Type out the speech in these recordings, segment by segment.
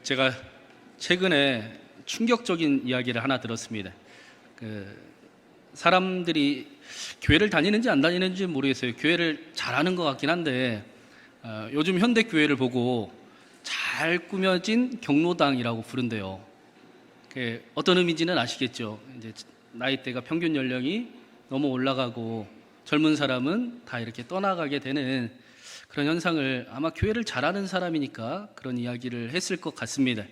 제가 최근에 충격적인 이야기를 하나 들었습니다. 사람들이 교회를 다니는지 안 다니는지 모르겠어요. 교회를 잘하는 것 같긴 한데 요즘 현대 교회를 보고 잘 꾸며진 경로당이라고 부른대요. 어떤 의미인지는 아시겠죠? 이제 나이대가 평균 연령이 너무 올라가고 젊은 사람은 다 이렇게 떠나가게 되는 그런 현상을, 아마 교회를 잘하는 사람이니까 그런 이야기를 했을 것 같습니다.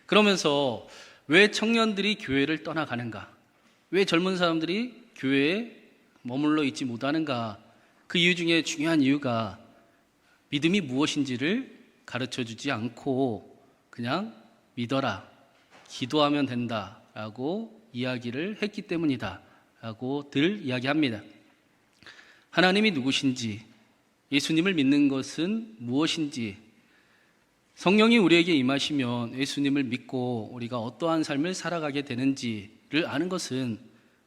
그러면서 왜 청년들이 교회를 떠나가는가? 왜 젊은 사람들이 교회에 머물러 있지 못하는가? 그 이유 중에 중요한 이유가 믿음이 무엇인지를 가르쳐주지 않고 그냥 믿어라, 기도하면 된다 라고 이야기를 했기 때문이다 라고 늘 이야기합니다. 하나님이 누구신지, 예수님을 믿는 것은 무엇인지, 성령이 우리에게 임하시면 예수님을 믿고 우리가 어떠한 삶을 살아가게 되는지를 아는 것은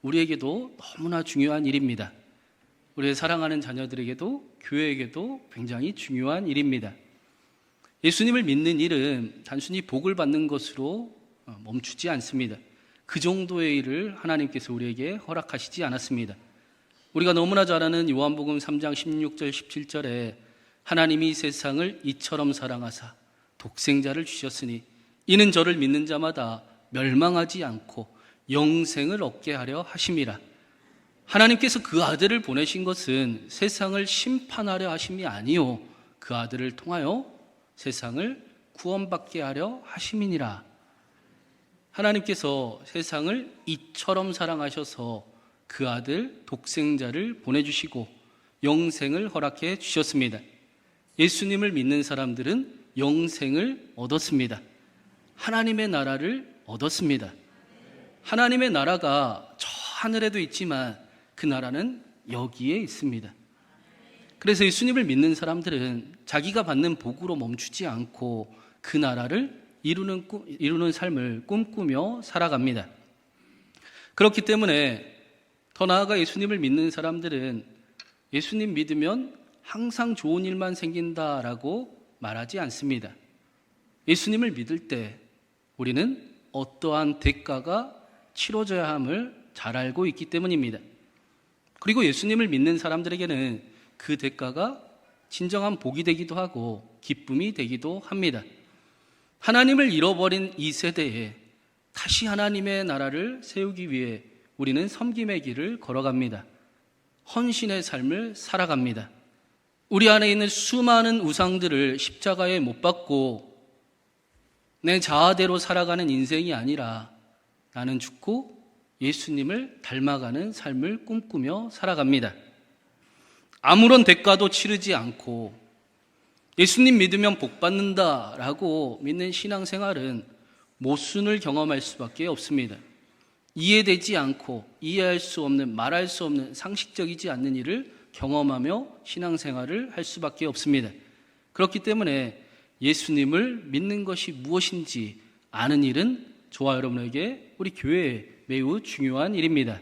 우리에게도 너무나 중요한 일입니다. 우리의 사랑하는 자녀들에게도 교회에게도 굉장히 중요한 일입니다. 예수님을 믿는 일은 단순히 복을 받는 것으로 멈추지 않습니다. 그 정도의 일을 하나님께서 우리에게 허락하시지 않았습니다. 우리가 너무나 잘 아는 요한복음 3장 16절 17절에 하나님이 세상을 이처럼 사랑하사 독생자를 주셨으니 이는 저를 믿는 자마다 멸망하지 않고 영생을 얻게 하려 하심이라. 하나님께서 그 아들을 보내신 것은 세상을 심판하려 하심이 아니요 그 아들을 통하여 세상을 구원받게 하려 하심이니라. 하나님께서 세상을 이처럼 사랑하셔서 그 아들 독생자를 보내주시고 영생을 허락해 주셨습니다. 예수님을 믿는 사람들은 영생을 얻었습니다. 하나님의 나라를 얻었습니다. 하나님의 나라가 저 하늘에도 있지만 그 나라는 여기에 있습니다. 그래서 예수님을 믿는 사람들은 자기가 받는 복으로 멈추지 않고 그 나라를 이루는 삶을 꿈꾸며 살아갑니다. 그렇기 때문에 더 나아가 예수님을 믿는 사람들은 예수님 믿으면 항상 좋은 일만 생긴다라고 말하지 않습니다. 예수님을 믿을 때 우리는 어떠한 대가가 치러져야 함을 잘 알고 있기 때문입니다. 그리고 예수님을 믿는 사람들에게는 그 대가가 진정한 복이 되기도 하고 기쁨이 되기도 합니다. 하나님을 잃어버린 이 세대에 다시 하나님의 나라를 세우기 위해 우리는 섬김의 길을 걸어갑니다. 헌신의 삶을 살아갑니다. 우리 안에 있는 수많은 우상들을 십자가에 못 박고 내 자아대로 살아가는 인생이 아니라 나는 죽고 예수님을 닮아가는 삶을 꿈꾸며 살아갑니다. 아무런 대가도 치르지 않고 예수님 믿으면 복 받는다라고 믿는 신앙생활은 모순을 경험할 수밖에 없습니다. 이해되지 않고 이해할 수 없는, 말할 수 없는, 상식적이지 않는 일을 경험하며 신앙생활을 할 수밖에 없습니다. 그렇기 때문에 예수님을 믿는 것이 무엇인지 아는 일은 저와 여러분에게 우리 교회에 매우 중요한 일입니다.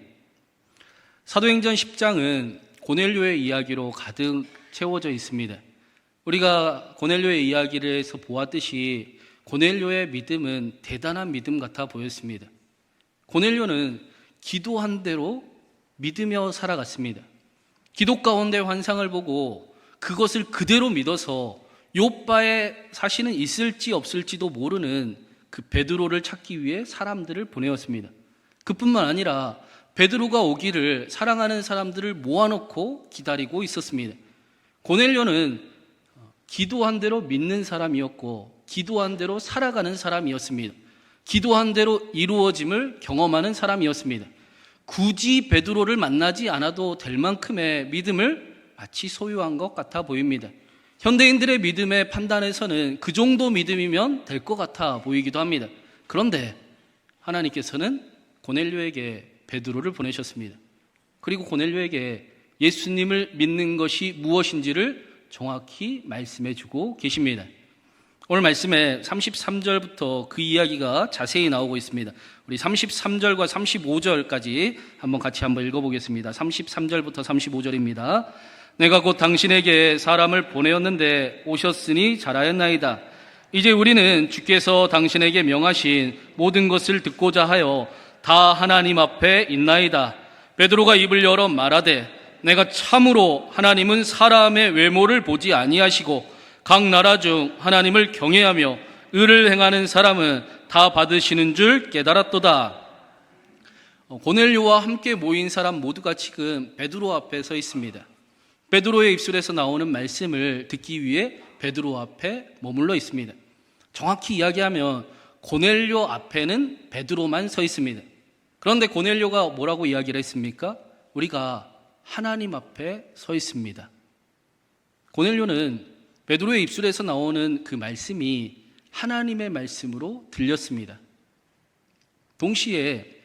사도행전 10장은 고넬료의 이야기로 가득 채워져 있습니다. 우리가 고넬료의 이야기를 해서 보았듯이 고넬료의 믿음은 대단한 믿음 같아 보였습니다. 고넬료는 기도한 대로 믿으며 살아갔습니다. 기도 가운데 환상을 보고 그것을 그대로 믿어서 요바에 사실은 있을지 없을지도 모르는 그 베드로를 찾기 위해 사람들을 보내었습니다. 그뿐만 아니라 베드로가 오기를 사랑하는 사람들을 모아놓고 기다리고 있었습니다. 고넬료는 기도한 대로 믿는 사람이었고 기도한 대로 살아가는 사람이었습니다. 기도한 대로 이루어짐을 경험하는 사람이었습니다. 굳이 베드로를 만나지 않아도 될 만큼의 믿음을 마치 소유한 것 같아 보입니다. 현대인들의 믿음의 판단에서는 그 정도 믿음이면 될 것 같아 보이기도 합니다. 그런데 하나님께서는 고넬료에게 베드로를 보내셨습니다. 그리고 고넬료에게 예수님을 믿는 것이 무엇인지를 정확히 말씀해 주고 계십니다. 오늘 말씀에 33절부터 그 이야기가 자세히 나오고 있습니다. 우리 33절과 35절까지 같이 한번 읽어보겠습니다. 33절부터 35절입니다. 내가 곧 당신에게 사람을 보내었는데 오셨으니 잘하였나이다. 이제 우리는 주께서 당신에게 명하신 모든 것을 듣고자 하여 다 하나님 앞에 있나이다. 베드로가 입을 열어 말하되 내가 참으로 하나님은 사람의 외모를 보지 아니하시고 각 나라 중 하나님을 경외하며 의를 행하는 사람은 다 받으시는 줄 깨달았도다. 고넬료와 함께 모인 사람 모두가 지금 베드로 앞에 서 있습니다. 베드로의 입술에서 나오는 말씀을 듣기 위해 베드로 앞에 머물러 있습니다. 정확히 이야기하면 고넬료 앞에는 베드로만 서 있습니다. 그런데 고넬료가 뭐라고 이야기를 했습니까? 우리가 하나님 앞에 서 있습니다. 고넬료는 베드로의 입술에서 나오는 그 말씀이 하나님의 말씀으로 들렸습니다. 동시에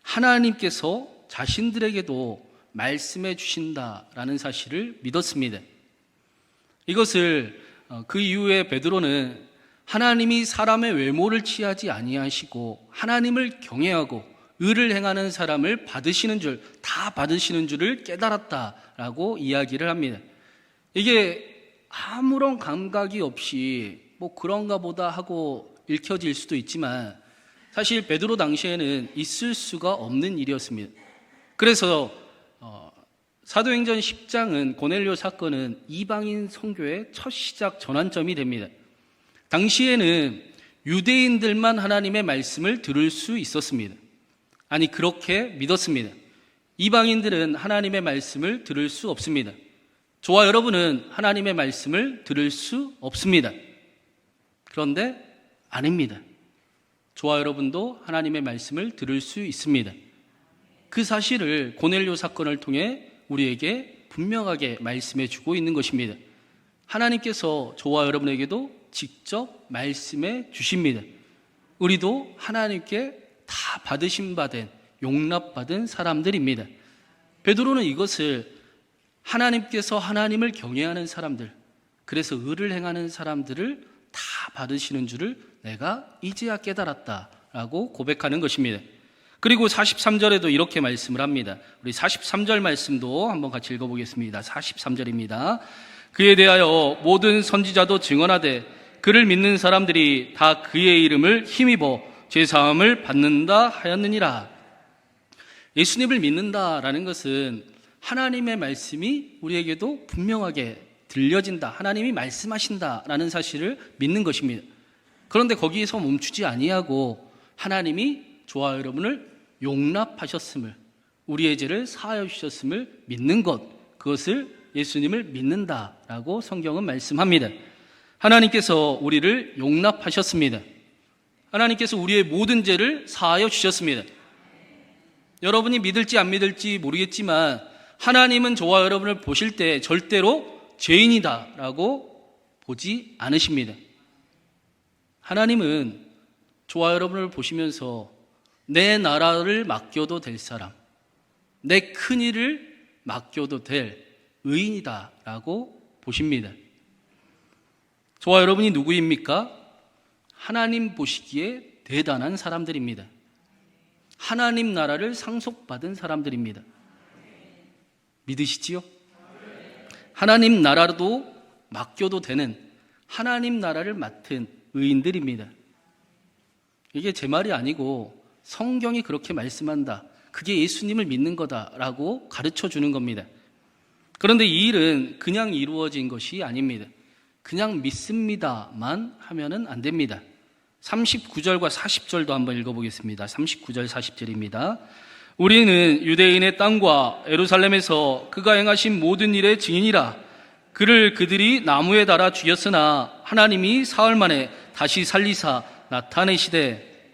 하나님께서 자신들에게도 말씀해 주신다라는 사실을 믿었습니다. 이것을 그 이후에 베드로는 하나님이 사람의 외모를 취하지 아니하시고 하나님을 경외하고 의를 행하는 사람을 받으시는 줄, 다 받으시는 줄을 깨달았다라고 이야기를 합니다. 이게 아무런 감각이 없이 뭐 그런가 보다 하고 읽혀질 수도 있지만 사실 베드로 당시에는 있을 수가 없는 일이었습니다. 그래서 사도행전 10장은 고넬료 사건은 이방인 선교의 첫 시작 전환점이 됩니다. 당시에는 유대인들만 하나님의 말씀을 들을 수 있었습니다. 아니, 그렇게 믿었습니다. 이방인들은 하나님의 말씀을 들을 수 없습니다. 저와 여러분은 하나님의 말씀을 들을 수 없습니다. 그런데 아닙니다. 저와 여러분도 하나님의 말씀을 들을 수 있습니다. 그 사실을 고넬료 사건을 통해 우리에게 분명하게 말씀해 주고 있는 것입니다. 하나님께서 저와 여러분에게도 직접 말씀해 주십니다. 우리도 하나님께 다 받으심 받은, 용납받은 사람들입니다. 베드로는 이것을 하나님께서 하나님을 경외하는 사람들, 그래서 의를 행하는 사람들을 다 받으시는 줄을 내가 이제야 깨달았다라고 고백하는 것입니다. 그리고 43절에도 이렇게 말씀을 합니다. 우리 43절 말씀도 한번 같이 읽어보겠습니다. 43절입니다. 그에 대하여 모든 선지자도 증언하되 그를 믿는 사람들이 다 그의 이름을 힘입어 제사함을 받는다 하였느니라. 예수님을 믿는다라는 것은 하나님의 말씀이 우리에게도 분명하게 들려진다, 하나님이 말씀하신다라는 사실을 믿는 것입니다. 그런데 거기에서 멈추지 아니하고 하나님이 저와 여러분을 용납하셨음을, 우리의 죄를 사하여 주셨음을 믿는 것, 그것을 예수님을 믿는다라고 성경은 말씀합니다. 하나님께서 우리를 용납하셨습니다. 하나님께서 우리의 모든 죄를 사하여 주셨습니다. 여러분이 믿을지 안 믿을지 모르겠지만 하나님은 저와 여러분을 보실 때 절대로 죄인이다라고 보지 않으십니다. 하나님은 저와 여러분을 보시면서 내 나라를 맡겨도 될 사람, 내 큰일을 맡겨도 될 의인이다라고 보십니다. 저와 여러분이 누구입니까? 하나님 보시기에 대단한 사람들입니다. 하나님 나라를 상속받은 사람들입니다. 믿으시지요? 하나님 나라도 맡겨도 되는, 하나님 나라를 맡은 의인들입니다. 이게 제 말이 아니고 성경이 그렇게 말씀한다, 그게 예수님을 믿는 거다라고 가르쳐 주는 겁니다. 그런데 이 일은 그냥 이루어진 것이 아닙니다. 그냥 믿습니다만 하면은 안 됩니다. 39절과 40절도 한번 읽어보겠습니다. 39절 40절입니다. 우리는 유대인의 땅과 예루살렘에서 그가 행하신 모든 일의 증인이라. 그를 그들이 나무에 달아 죽였으나 하나님이 사흘 만에 다시 살리사 나타내시되.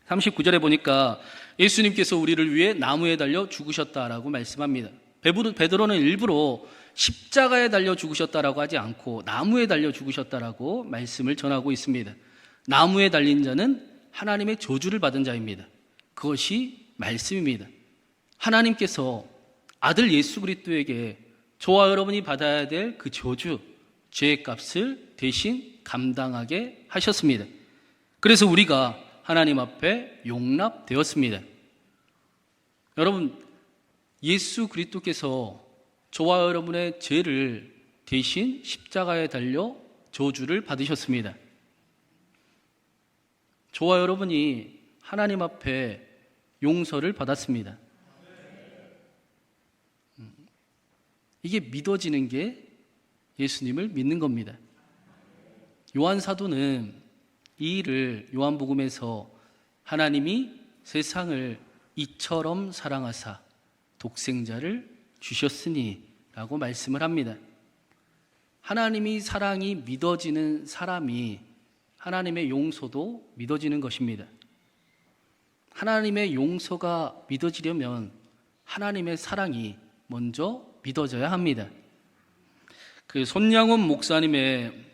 39절에 보니까 예수님께서 우리를 위해 나무에 달려 죽으셨다라고 말씀합니다. 베드로는 일부러 십자가에 달려 죽으셨다라고 하지 않고 나무에 달려 죽으셨다라고 말씀을 전하고 있습니다. 나무에 달린 자는 하나님의 저주를 받은 자입니다. 그것이 말씀입니다. 하나님께서 아들 예수 그리스도에게 저와 여러분이 받아야 될 그 저주, 죄의 값을 대신 감당하게 하셨습니다. 그래서 우리가 하나님 앞에 용납되었습니다. 여러분, 예수 그리스도께서 저와 여러분의 죄를 대신 십자가에 달려 저주를 받으셨습니다. 저와 여러분이 하나님 앞에 용서를 받았습니다. 이게 믿어지는 게 예수님을 믿는 겁니다. 요한 사도는 이 일을 요한복음에서 하나님이 세상을 이처럼 사랑하사 독생자를 주셨으니 라고 말씀을 합니다. 하나님이 사랑이 믿어지는 사람이 하나님의 용서도 믿어지는 것입니다. 하나님의 용서가 믿어지려면 하나님의 사랑이 먼저 믿어져야 합니다. 그 손양원 목사님의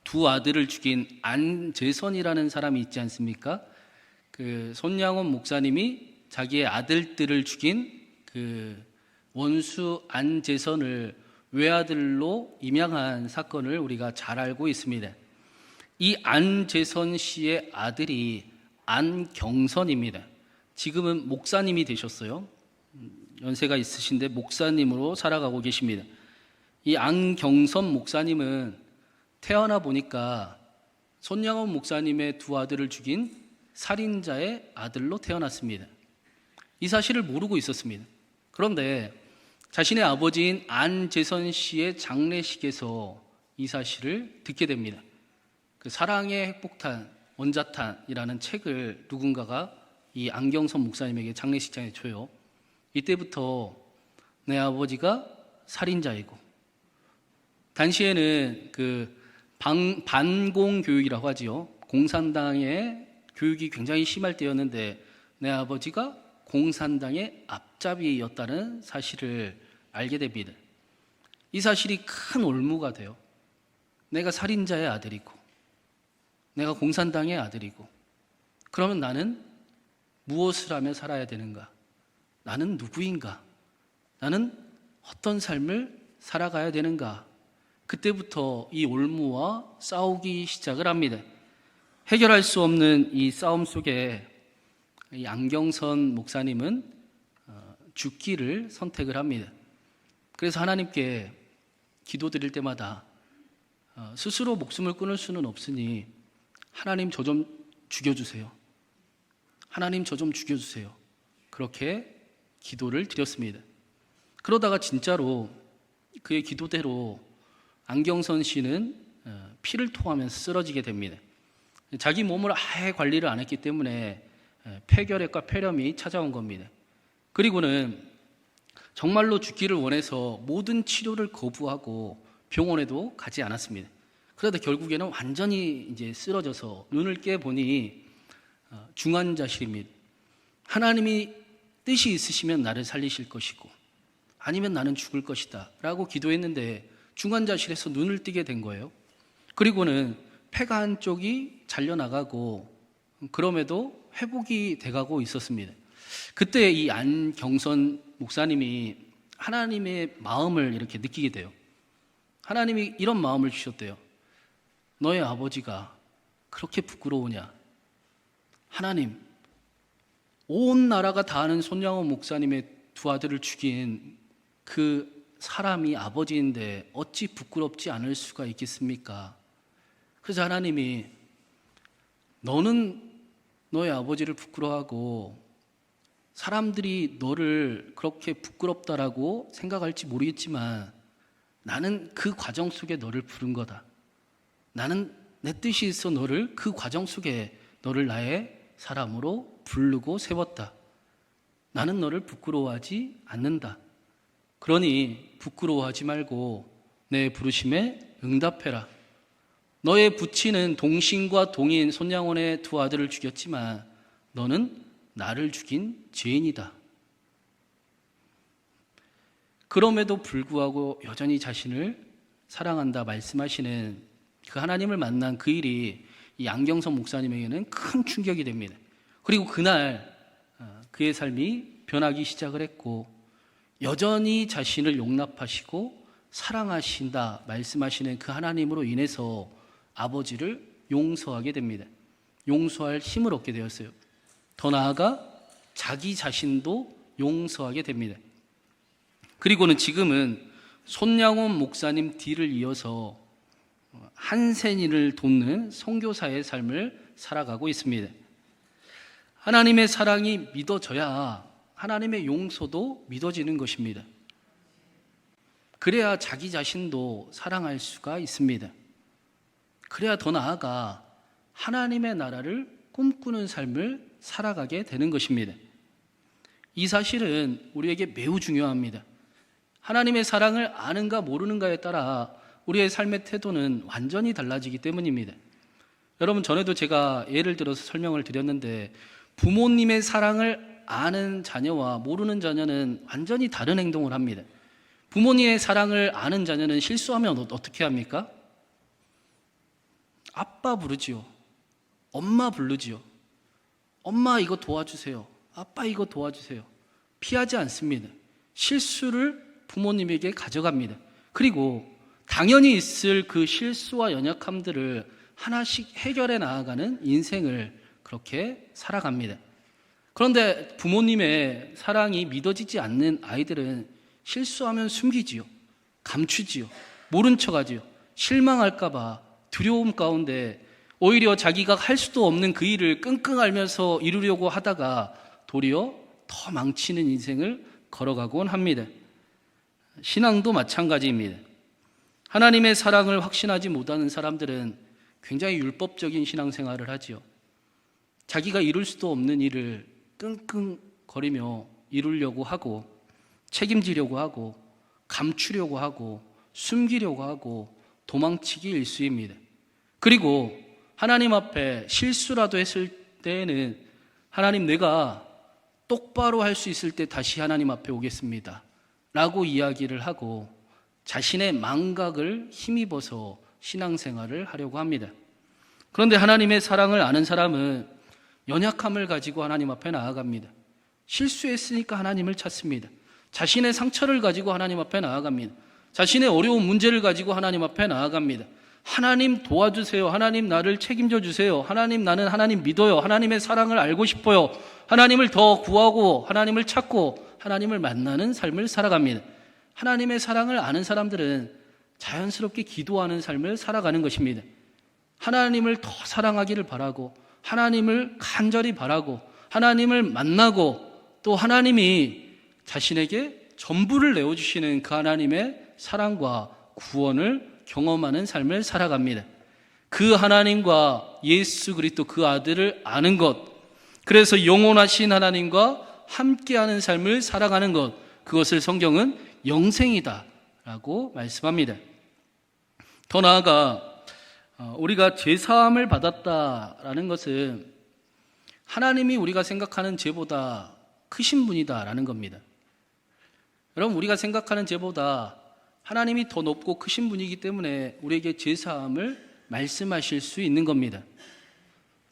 두 아들을 죽인 안재선이라는 사람이 있지 않습니까? 그 손양원 목사님이 자기의 아들들을 죽인 그 원수 안재선을 외아들로 임명한 사건을 우리가 잘 알고 있습니다. 이 안재선 씨의 아들이 안경선입니다. 지금은 목사님이 되셨어요. 연세가 있으신데 목사님으로 살아가고 계십니다. 이 안경선 목사님은 태어나 보니까 손양원 목사님의 두 아들을 죽인 살인자의 아들로 태어났습니다. 이 사실을 모르고 있었습니다. 그런데 자신의 아버지인 안재선 씨의 장례식에서 이 사실을 듣게 됩니다. 그 사랑의 핵폭탄, 원자탄이라는 책을 누군가가 이 안경선 목사님에게 장례식장에 줘요. 이때부터 내 아버지가 살인자이고, 당시에는 그 반공교육이라고 하지요. 공산당의 교육이 굉장히 심할 때였는데 내 아버지가 공산당의 앞잡이였다는 사실을 알게 됩니다. 이 사실이 큰 올무가 돼요. 내가 살인자의 아들이고 내가 공산당의 아들이고, 그러면 나는 무엇을 하며 살아야 되는가? 나는 누구인가? 나는 어떤 삶을 살아가야 되는가? 그때부터 이 올무와 싸우기 시작을 합니다. 해결할 수 없는 이 싸움 속에 이 안경선 목사님은 죽기를 선택을 합니다. 그래서 하나님께 기도드릴 때마다 스스로 목숨을 끊을 수는 없으니 하나님 저 좀 죽여주세요. 하나님 저 좀 죽여주세요. 그렇게 기도를 드렸습니다. 그러다가 진짜로 그의 기도대로 안경선 씨는 피를 토하면서 쓰러지게 됩니다. 자기 몸을 아예 관리를 안 했기 때문에 폐결핵과 폐렴이 찾아온 겁니다. 그리고는 정말로 죽기를 원해서 모든 치료를 거부하고 병원에도 가지 않았습니다. 그러다 결국에는 완전히 이제 쓰러져서 눈을 깨보니 중환자실입니다. 하나님이 뜻이 있으시면 나를 살리실 것이고 아니면 나는 죽을 것이다 라고 기도했는데 중환자실에서 눈을 뜨게 된 거예요. 그리고는 폐가 한쪽이 잘려나가고 그럼에도 회복이 돼가고 있었습니다. 그때 이 안경선 목사님이 하나님의 마음을 이렇게 느끼게 돼요. 하나님이 이런 마음을 주셨대요. 너의 아버지가 그렇게 부끄러우냐? 하나님, 온 나라가 다 아는 손양원 목사님의 두 아들을 죽인 그 사람이 아버지인데 어찌 부끄럽지 않을 수가 있겠습니까? 그래서 하나님이 너는 너의 아버지를 부끄러워하고 사람들이 너를 그렇게 부끄럽다라고 생각할지 모르겠지만 나는 그 과정 속에 너를 부른 거다. 나는 내 뜻이 있어 너를 그 과정 속에 너를 나의 사람으로 부르고 세웠다. 나는 너를 부끄러워하지 않는다. 그러니 부끄러워하지 말고 내 부르심에 응답해라. 너의 부친은 동신과 동인 손양원의 두 아들을 죽였지만 너는 나를 죽인 죄인이다. 그럼에도 불구하고 여전히 자신을 사랑한다 말씀하시는 그 하나님을 만난 그 일이 이 안경선 목사님에게는 큰 충격이 됩니다. 그리고 그날 그의 삶이 변하기 시작을 했고 여전히 자신을 용납하시고 사랑하신다 말씀하시는 그 하나님으로 인해서 아버지를 용서하게 됩니다. 용서할 힘을 얻게 되었어요. 더 나아가 자기 자신도 용서하게 됩니다. 그리고는 지금은 손양원 목사님 뒤를 이어서 한센이를 돕는 선교사의 삶을 살아가고 있습니다. 하나님의 사랑이 믿어져야 하나님의 용서도 믿어지는 것입니다. 그래야 자기 자신도 사랑할 수가 있습니다. 그래야 더 나아가 하나님의 나라를 꿈꾸는 삶을 살아가게 되는 것입니다. 이 사실은 우리에게 매우 중요합니다. 하나님의 사랑을 아는가 모르는가에 따라 우리의 삶의 태도는 완전히 달라지기 때문입니다. 여러분, 전에도 제가 예를 들어서 설명을 드렸는데 부모님의 사랑을 아는 자녀와 모르는 자녀는 완전히 다른 행동을 합니다. 부모님의 사랑을 아는 자녀는 실수하면 어떻게 합니까? 아빠 부르지요. 엄마 부르지요. 엄마 이거 도와주세요. 아빠 이거 도와주세요. 피하지 않습니다. 실수를 부모님에게 가져갑니다. 그리고 당연히 있을 그 실수와 연약함들을 하나씩 해결해 나아가는 인생을 그렇게 살아갑니다. 그런데 부모님의 사랑이 믿어지지 않는 아이들은 실수하면 숨기지요. 감추지요. 모른 척하지요. 실망할까봐 두려움 가운데 오히려 자기가 할 수도 없는 그 일을 끙끙 앓면서 이루려고 하다가 도리어 더 망치는 인생을 걸어가곤 합니다. 신앙도 마찬가지입니다. 하나님의 사랑을 확신하지 못하는 사람들은 굉장히 율법적인 신앙생활을 하지요. 자기가 이룰 수도 없는 일을 끙끙거리며 이루려고 하고 책임지려고 하고 감추려고 하고 숨기려고 하고 도망치기 일쑤입니다. 그리고 하나님 앞에 실수라도 했을 때에는 하나님, 내가 똑바로 할 수 있을 때 다시 하나님 앞에 오겠습니다 라고 이야기를 하고 자신의 망각을 힘입어서 신앙생활을 하려고 합니다. 그런데 하나님의 사랑을 아는 사람은 연약함을 가지고 하나님 앞에 나아갑니다. 실수했으니까 하나님을 찾습니다. 자신의 상처를 가지고 하나님 앞에 나아갑니다. 자신의 어려운 문제를 가지고 하나님 앞에 나아갑니다. 하나님 도와주세요. 하나님 나를 책임져 주세요. 하나님, 나는 하나님 믿어요. 하나님의 사랑을 알고 싶어요. 하나님을 더 구하고 하나님을 찾고 하나님을 만나는 삶을 살아갑니다. 하나님의 사랑을 아는 사람들은 자연스럽게 기도하는 삶을 살아가는 것입니다. 하나님을 더 사랑하기를 바라고 하나님을 간절히 바라고 하나님을 만나고 또 하나님이 자신에게 전부를 내어주시는 그 하나님의 사랑과 구원을 경험하는 삶을 살아갑니다. 그 하나님과 예수 그리스도 그 아들을 아는 것, 그래서 영원하신 하나님과 함께하는 삶을 살아가는 것, 그것을 성경은 영생이다 라고 말씀합니다. 더 나아가 우리가 죄사함을 받았다라는 것은 하나님이 우리가 생각하는 죄보다 크신 분이다라는 겁니다. 여러분, 우리가 생각하는 죄보다 하나님이 더 높고 크신 분이기 때문에 우리에게 죄사함을 말씀하실 수 있는 겁니다.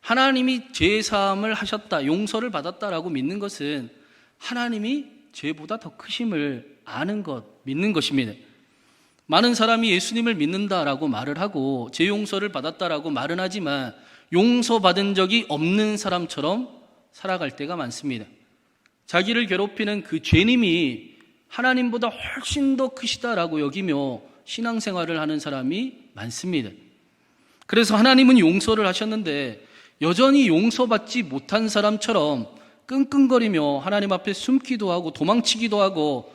하나님이 죄사함을 하셨다, 용서를 받았다라고 믿는 것은 하나님이 죄보다 더 크심을 아는 것, 믿는 것입니다. 많은 사람이 예수님을 믿는다라고 말을 하고 죄 용서를 받았다라고 말은 하지만 용서받은 적이 없는 사람처럼 살아갈 때가 많습니다. 자기를 괴롭히는 그 죄님이 하나님보다 훨씬 더 크시다라고 여기며 신앙생활을 하는 사람이 많습니다. 그래서 하나님은 용서를 하셨는데 여전히 용서받지 못한 사람처럼 끙끙거리며 하나님 앞에 숨기도 하고 도망치기도 하고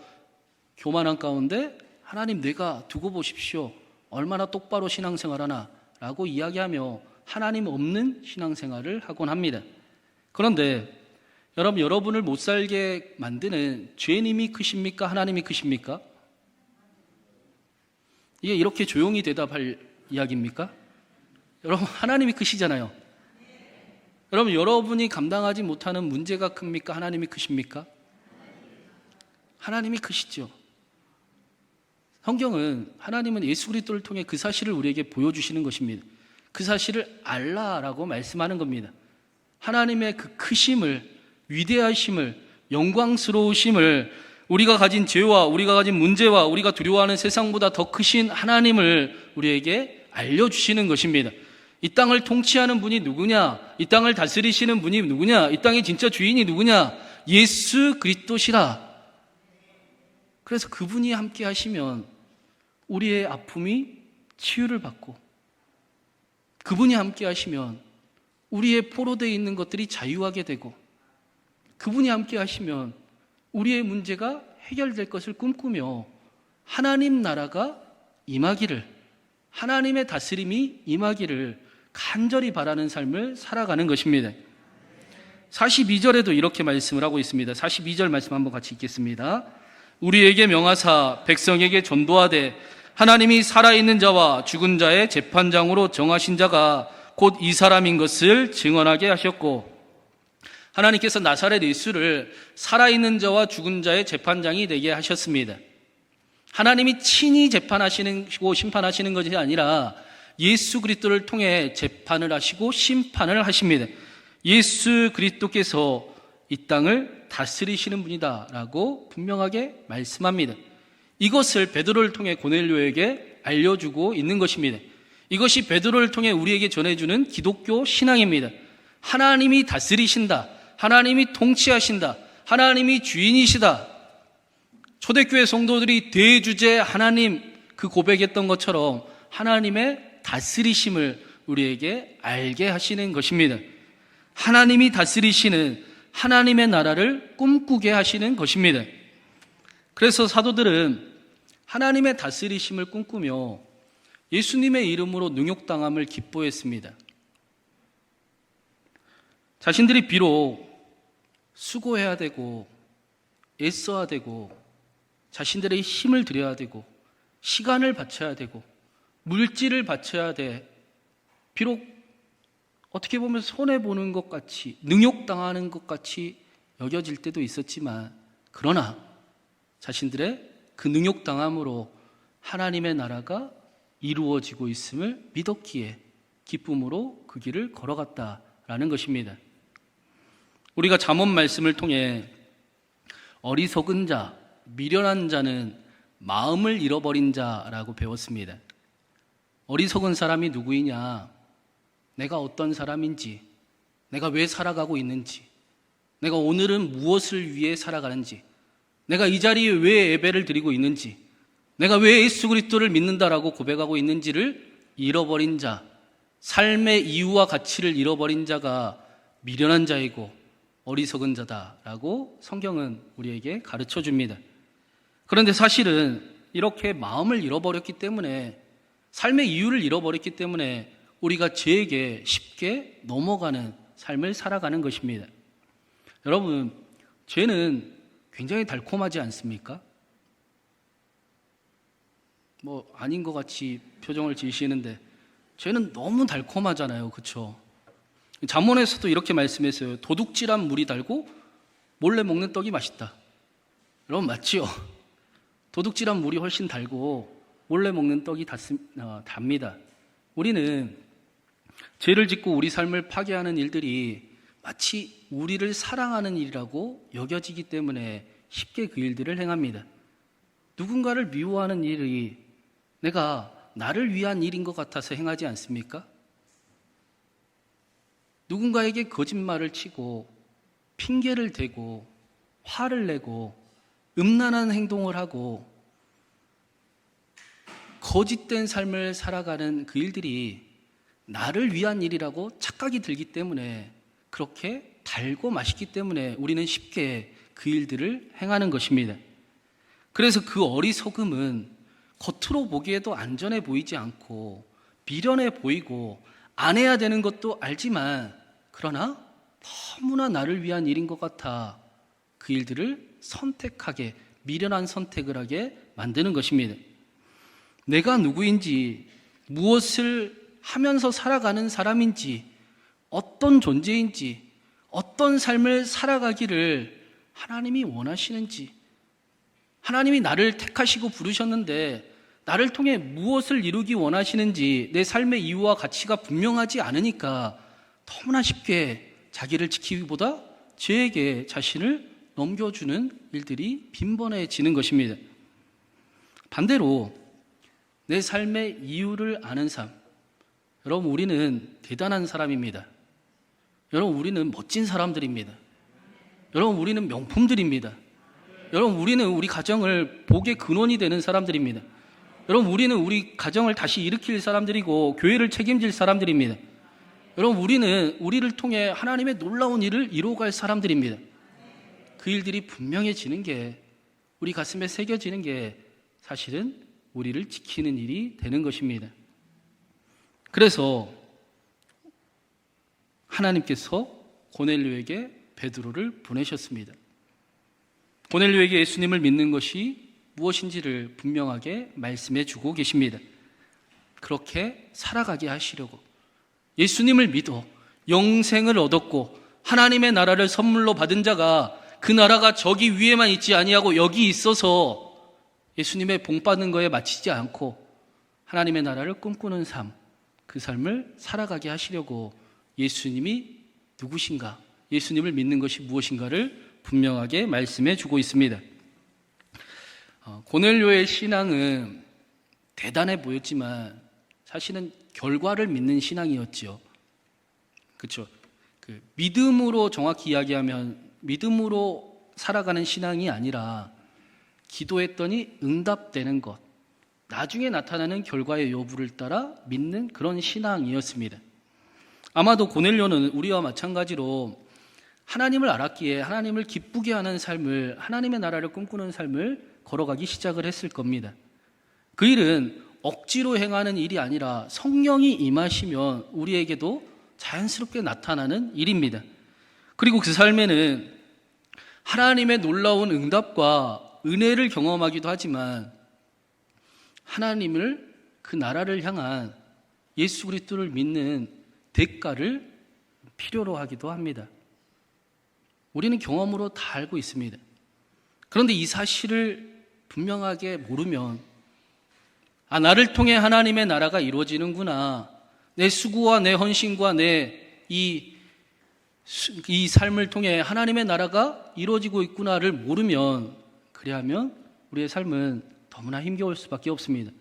교만한 가운데 하나님, 내가 두고 보십시오. 얼마나 똑바로 신앙생활하나 라고 이야기하며 하나님 없는 신앙생활을 하곤 합니다. 그런데 여러분을 못 살게 만드는 죄님이 크십니까? 하나님이 크십니까? 이게 이렇게 조용히 대답할 이야기입니까? 여러분, 하나님이 크시잖아요. 여러분, 여러분이 감당하지 못하는 문제가 큽니까? 하나님이 크십니까? 하나님이 크시죠. 성경은 하나님은 예수 그리스도를 통해 그 사실을 우리에게 보여주시는 것입니다. 그 사실을 알라라고 말씀하는 겁니다. 하나님의 그 크심을, 위대하심을, 영광스러우심을, 우리가 가진 죄와 우리가 가진 문제와 우리가 두려워하는 세상보다 더 크신 하나님을 우리에게 알려주시는 것입니다. 이 땅을 통치하는 분이 누구냐? 이 땅을 다스리시는 분이 누구냐? 이 땅의 진짜 주인이 누구냐? 예수 그리스도시라. 그래서 그분이 함께 하시면 우리의 아픔이 치유를 받고, 그분이 함께 하시면 우리의 포로되어 있는 것들이 자유하게 되고, 그분이 함께 하시면 우리의 문제가 해결될 것을 꿈꾸며 하나님 나라가 임하기를, 하나님의 다스림이 임하기를 간절히 바라는 삶을 살아가는 것입니다. 42절에도 이렇게 말씀을 하고 있습니다. 42절 말씀 한번 같이 읽겠습니다. 우리에게 명하사 백성에게 전도하되 하나님이 살아있는 자와 죽은 자의 재판장으로 정하신 자가 곧 이 사람인 것을 증언하게 하셨고, 하나님께서 나사렛 예수를 살아있는 자와 죽은 자의 재판장이 되게 하셨습니다. 하나님이 친히 재판하시고 심판하시는 것이 아니라 예수 그리스도를 통해 재판을 하시고 심판을 하십니다. 예수 그리스도께서 이 땅을 다스리시는 분이다라고 분명하게 말씀합니다. 이것을 베드로를 통해 고넬료에게 알려주고 있는 것입니다. 이것이 베드로를 통해 우리에게 전해주는 기독교 신앙입니다. 하나님이 다스리신다, 하나님이 통치하신다, 하나님이 주인이시다. 초대교회 성도들이 대주제 하나님 그 고백했던 것처럼 하나님의 다스리심을 우리에게 알게 하시는 것입니다. 하나님이 다스리시는 하나님의 나라를 꿈꾸게 하시는 것입니다. 그래서 사도들은 하나님의 다스리심을 꿈꾸며 예수님의 이름으로 능욕당함을 기뻐했습니다. 자신들이 비록 수고해야 되고 애써야 되고 자신들의 힘을 들여야 되고 시간을 바쳐야 되고 물질을 바쳐야 돼, 비록 어떻게 보면 손해보는 것 같이, 능욕당하는 것 같이 여겨질 때도 있었지만, 그러나 자신들의 그 능욕당함으로 하나님의 나라가 이루어지고 있음을 믿었기에 기쁨으로 그 길을 걸어갔다라는 것입니다. 우리가 잠언 말씀을 통해 어리석은 자, 미련한 자는 마음을 잃어버린 자라고 배웠습니다. 어리석은 사람이 누구이냐? 내가 어떤 사람인지, 내가 왜 살아가고 있는지, 내가 오늘은 무엇을 위해 살아가는지, 내가 이 자리에 왜 예배를 드리고 있는지, 내가 왜 예수 그리스도를 믿는다라고 고백하고 있는지를 잃어버린 자, 삶의 이유와 가치를 잃어버린 자가 미련한 자이고 어리석은 자다라고 성경은 우리에게 가르쳐 줍니다. 그런데 사실은 이렇게 마음을 잃어버렸기 때문에, 삶의 이유를 잃어버렸기 때문에 우리가 죄에게 쉽게 넘어가는 삶을 살아가는 것입니다. 여러분, 죄는 굉장히 달콤하지 않습니까? 아닌 것 같이 표정을 지으시는데 죄는 너무 달콤하잖아요. 그렇죠? 잠언에서도 이렇게 말씀했어요. 도둑질한 물이 달고 몰래 먹는 떡이 맛있다. 여러분, 맞지요? 도둑질한 물이 훨씬 달고 몰래 먹는 떡이 답니다. 우리는 죄를 짓고 우리 삶을 파괴하는 일들이 마치 우리를 사랑하는 일이라고 여겨지기 때문에 쉽게 그 일들을 행합니다. 누군가를 미워하는 일이 내가 나를 위한 일인 것 같아서 행하지 않습니까? 누군가에게 거짓말을 치고 핑계를 대고 화를 내고 음란한 행동을 하고 거짓된 삶을 살아가는 그 일들이 나를 위한 일이라고 착각이 들기 때문에, 그렇게 달고 맛있기 때문에 우리는 쉽게 그 일들을 행하는 것입니다. 그래서 그 어리석음은 겉으로 보기에도 안전해 보이지 않고 미련해 보이고 안 해야 되는 것도 알지만, 그러나 너무나 나를 위한 일인 것 같아 그 일들을 선택하게, 미련한 선택을 하게 만드는 것입니다. 내가 누구인지, 무엇을 하면서 살아가는 사람인지, 어떤 존재인지, 어떤 삶을 살아가기를 하나님이 원하시는지, 하나님이 나를 택하시고 부르셨는데 나를 통해 무엇을 이루기 원하시는지 내 삶의 이유와 가치가 분명하지 않으니까 너무나 쉽게 자기를 지키기보다 죄에게 자신을 넘겨주는 일들이 빈번해지는 것입니다. 반대로 내 삶의 이유를 아는 삶, 여러분, 우리는 대단한 사람입니다. 여러분, 우리는 멋진 사람들입니다. 여러분, 우리는 명품들입니다. 여러분, 우리는 우리 가정을 복의 근원이 되는 사람들입니다. 여러분, 우리는 우리 가정을 다시 일으킬 사람들이고 교회를 책임질 사람들입니다. 여러분, 우리를 통해 하나님의 놀라운 일을 이루어갈 사람들입니다. 그 일들이 분명해지는 게, 우리 가슴에 새겨지는 게 사실은 우리를 지키는 일이 되는 것입니다. 그래서 하나님께서 고넬료에게 베드로를 보내셨습니다. 고넬료에게 예수님을 믿는 것이 무엇인지를 분명하게 말씀해 주고 계십니다. 그렇게 살아가게 하시려고, 예수님을 믿어 영생을 얻었고 하나님의 나라를 선물로 받은 자가 그 나라가 저기 위에만 있지 아니하고 여기 있어서 예수님의 복받는 거에 맞추지 않고 하나님의 나라를 꿈꾸는 삶, 그 삶을 살아가게 하시려고 예수님이 누구신가, 예수님을 믿는 것이 무엇인가를 분명하게 말씀해 주고 있습니다. 고넬료의 신앙은 대단해 보였지만 사실은 결과를 믿는 신앙이었죠. 그렇죠? 믿음으로, 정확히 이야기하면 믿음으로 살아가는 신앙이 아니라 기도했더니 응답되는 것, 나중에 나타나는 결과의 여부를 따라 믿는 그런 신앙이었습니다. 아마도 고넬료는 우리와 마찬가지로 하나님을 알았기에 하나님을 기쁘게 하는 삶을, 하나님의 나라를 꿈꾸는 삶을 걸어가기 시작을 했을 겁니다. 그 일은 억지로 행하는 일이 아니라 성령이 임하시면 우리에게도 자연스럽게 나타나는 일입니다. 그리고 그 삶에는 하나님의 놀라운 응답과 은혜를 경험하기도 하지만 하나님을, 그 나라를 향한 예수 그리스도를 믿는 대가를 필요로 하기도 합니다. 우리는 경험으로 다 알고 있습니다. 그런데 이 사실을 분명하게 모르면, 나를 통해 하나님의 나라가 이루어지는구나, 내 수고와 내 헌신과 내 이 삶을 통해 하나님의 나라가 이루어지고 있구나를 모르면, 그래야면 우리의 삶은 너무나 힘겨울 수밖에 없습니다.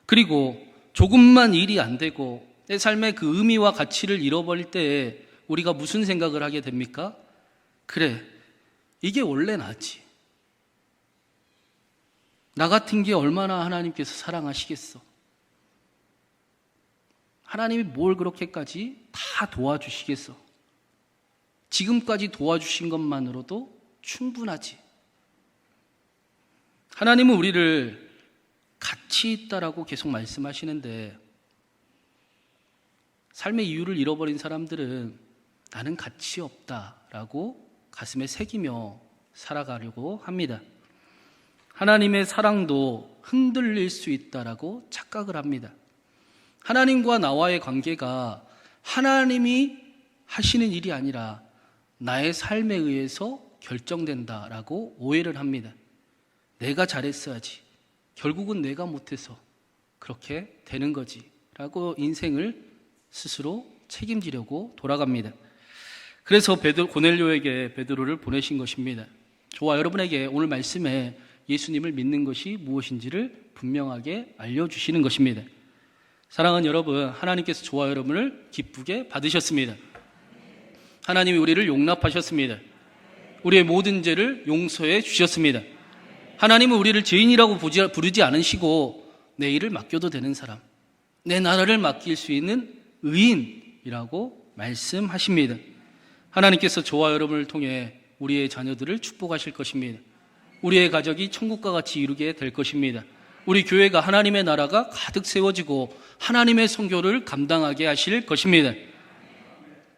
그리고 조금만 일이 안 되고 내 삶의 그 의미와 가치를 잃어버릴 때에 우리가 무슨 생각을 하게 됩니까? 그래, 이게 원래 나지. 나 같은 게 얼마나 하나님께서 사랑하시겠어. 하나님이 뭘 그렇게까지 다 도와주시겠어. 지금까지 도와주신 것만으로도 충분하지. 하나님은 우리를 가치 있다라고 계속 말씀하시는데, 삶의 이유를 잃어버린 사람들은 나는 가치 없다라고 가슴에 새기며 살아가려고 합니다. 하나님의 사랑도 흔들릴 수 있다라고 착각을 합니다. 하나님과 나와의 관계가 하나님이 하시는 일이 아니라 나의 삶에 의해서 결정된다라고 오해를 합니다. 내가 잘했어야지, 결국은 내가 못해서 그렇게 되는 거지 라고 인생을 스스로 책임지려고 돌아갑니다. 그래서 고넬료에게 베드로를 보내신 것입니다. 저와 여러분에게 오늘 말씀에 예수님을 믿는 것이 무엇인지를 분명하게 알려주시는 것입니다. 사랑하는 여러분, 하나님께서 저와 여러분을 기쁘게 받으셨습니다. 하나님이 우리를 용납하셨습니다. 우리의 모든 죄를 용서해 주셨습니다. 하나님은 우리를 죄인이라고 부르지 않으시고 내 일을 맡겨도 되는 사람, 내 나라를 맡길 수 있는 의인이라고 말씀하십니다. 하나님께서 저와 여러분을 통해 우리의 자녀들을 축복하실 것입니다. 우리의 가족이 천국과 같이 이루게 될 것입니다. 우리 교회가, 하나님의 나라가 가득 세워지고 하나님의 선교를 감당하게 하실 것입니다.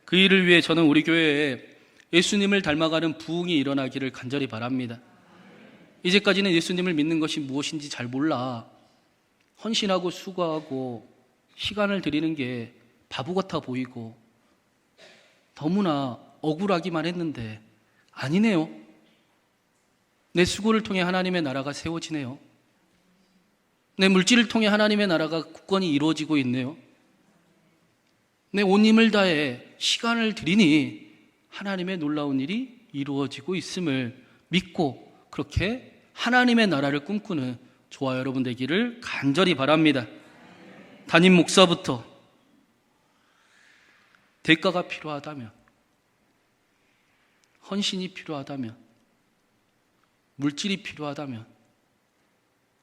그 일을 위해 저는 우리 교회에 예수님을 닮아가는 부흥이 일어나기를 간절히 바랍니다. 이제까지는 예수님을 믿는 것이 무엇인지 잘 몰라 헌신하고 수고하고 시간을 들이는 게 바보 같아 보이고 너무나 억울하기만 했는데 아니네요. 내 수고를 통해 하나님의 나라가 세워지네요. 내 물질을 통해 하나님의 나라가 굳건히 이루어지고 있네요. 내 온 힘을 다해 시간을 들이니 하나님의 놀라운 일이 이루어지고 있음을 믿고 그렇게 하나님의 나라를 꿈꾸는 저와 여러분 되기를 간절히 바랍니다. 담임 목사부터 대가가 필요하다면, 헌신이 필요하다면, 물질이 필요하다면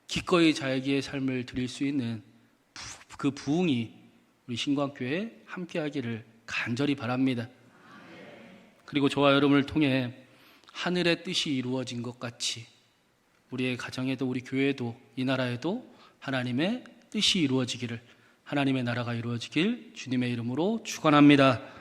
기꺼이 자기의 삶을 드릴 수 있는 그 부흥이 우리 신광교회에 함께하기를 간절히 바랍니다. 그리고 저와 여러분을 통해 하늘의 뜻이 이루어진 것 같이 우리의 가정에도 우리 교회에도 이 나라에도 하나님의 뜻이 이루어지기를, 하나님의 나라가 이루어지길 주님의 이름으로 축원합니다.